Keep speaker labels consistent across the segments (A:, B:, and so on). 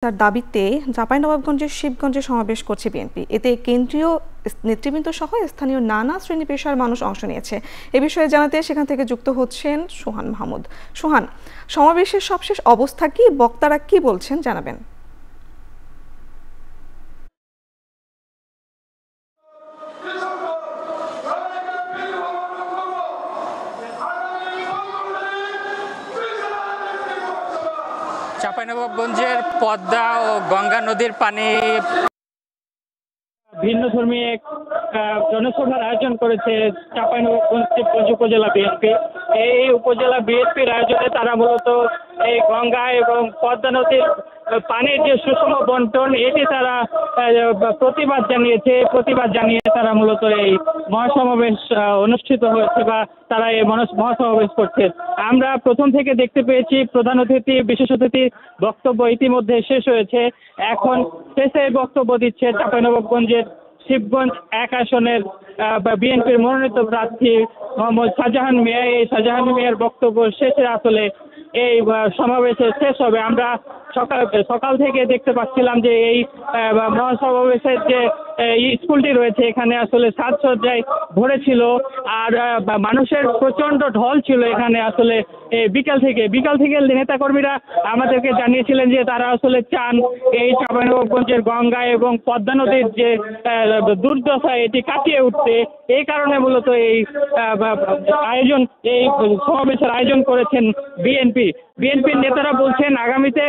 A: ব্যবস্থার দাবিতে চাঁপাইনবাবগঞ্জের শিবগঞ্জে সমাবেশ করছে বিএনপি। এতে কেন্দ্রীয় নেতৃবৃন্দ সহ স্থানীয় নানা শ্রেণী পেশার মানুষ অংশ নিয়েছে। এ বিষয়ে জানাতে সেখান থেকে যুক্ত হচ্ছেন সোহান মাহমুদ। সোহান, সমাবেশের সবশেষ অবস্থা কি, বক্তারা কি বলছেন জানাবেন।
B: চাঁপাইনবাবগঞ্জের পদ্মা ও গঙ্গা নদীর পানি ভিন্নধর্মী এক জনসভার আয়োজন করেছে চাঁপাইনবাবগঞ্জ উপজেলা বিএনপি। এই উপজেলা বিএনপির আয়োজনে তারা মূলত এই গঙ্গা এবং পদ্মা নদীর পানির যে সুষম বন্টন এটি তারা প্রতিবাদ জানিয়ে তারা মূলত এই মহাসমাবেশ অনুষ্ঠিত হয়েছে বা তারা এই মহাসমাবেশ করছে। আমরা প্রথম থেকে দেখতে পেয়েছি প্রধান অতিথি বিশেষ অতিথির বক্তব্য ইতিমধ্যে শেষ হয়েছে। এখন শেষে বক্তব্য দিচ্ছে চাঁপাইনবাবগঞ্জের শিবগঞ্জ 1 আসনের বিএনপির মনোনীত প্রার্থী মোহাম্মদ শাহজাহান মিয়া। এই শাহজাহান মিয়ার বক্তব্য শেষে আসলে এই সমাবেশে শেষ হবে। আমরা সকাল থেকে দেখতে পাচ্ছিলাম যে এই মহাসমাবেশের যে স্কুলটি রয়েছে এখানে আসলে সাজসজ্জায় ভরেছিল, আর মানুষের প্রচন্ড ঢল ছিল এখানে। আসলে বিকাল থেকে নেতাকর্মীরা আমাদেরকে জানিয়েছিলেন যে তারা আসলে চান এই চাঁপাইনবাবগঞ্জের গঙ্গা এবং পদ্মা নদীর যে দুর্দশা এটি কাটিয়ে উঠতে। এই কারণে মূলত এই সমাবেশের আয়োজন করেছেন বিএনপির নেতারা বলছেন আগামীতে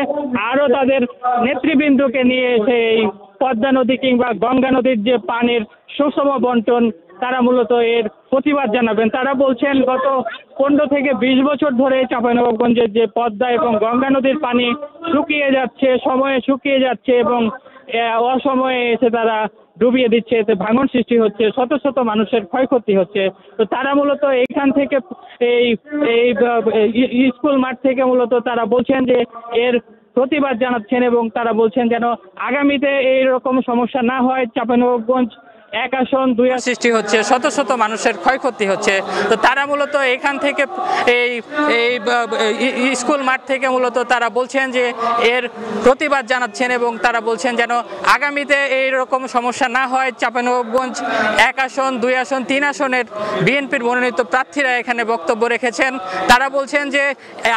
B: আরো তাদের নেতৃবৃন্দকে নিয়ে এসে এই পদ্মা নদী কিংবা গঙ্গা নদীর যে পানির সুষম বন্টন তারা মূলত এর প্রতিবাদ জানাবেন। তারা বলছেন গত 15 থেকে 20 বছর ধরে চাঁপাইনবাবগঞ্জের যে পদ্মা এবং গঙ্গা নদীর পানি সময়ে শুকিয়ে যাচ্ছে এবং অসময়ে এসে তারা ডুবিয়ে দিচ্ছে। এতে ভাঙন সৃষ্টি হচ্ছে, শত শত মানুষের ক্ষয়ক্ষতি হচ্ছে। তো তারা মূলত এইখান থেকে এই স্কুল মাঠ থেকে মূলত তারা বলছেন যে এর প্রতিবাদ জানাচ্ছেন এবং তারা বলছেন যেন আগামীতে এইরকম সমস্যা না হয়। চাঁপাইনবাবগঞ্জ 1 আসন 2 আসন সৃষ্টি হচ্ছে, শত শত মানুষের ক্ষয়ক্ষতি হচ্ছে। তো তারা মূলত এখান থেকে এই স্কুল মাঠ থেকে মূলত তারা বলছেন যে এর প্রতিবাদ জানাচ্ছেন এবং তারা বলছেন যেন আগামীতে এইরকম সমস্যা না হয়। চাঁপাইনবাবগঞ্জ 1 আসন 2 আসন 3 আসনের বিএনপির মনোনীত প্রার্থীরা এখানে বক্তব্য রেখেছেন। তারা বলছেন যে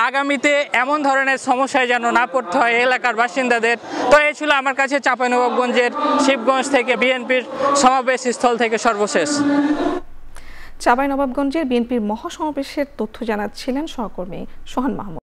B: আগামীতে এমন ধরনের সমস্যায় যেন না পড়তে হয় এলাকার বাসিন্দাদের। তো এই ছিল আমার কাছে চাঁপাইনবাবগঞ্জের শিবগঞ্জ থেকে বিএনপির সমাবেশ স্থল থেকে সর্বশেষ।
A: চাঁপাইনবাবগঞ্জের বিএনপির মহাসমাবেশের তথ্য জানাচ্ছিলেন সহকর্মী সোহান মাহমুদ।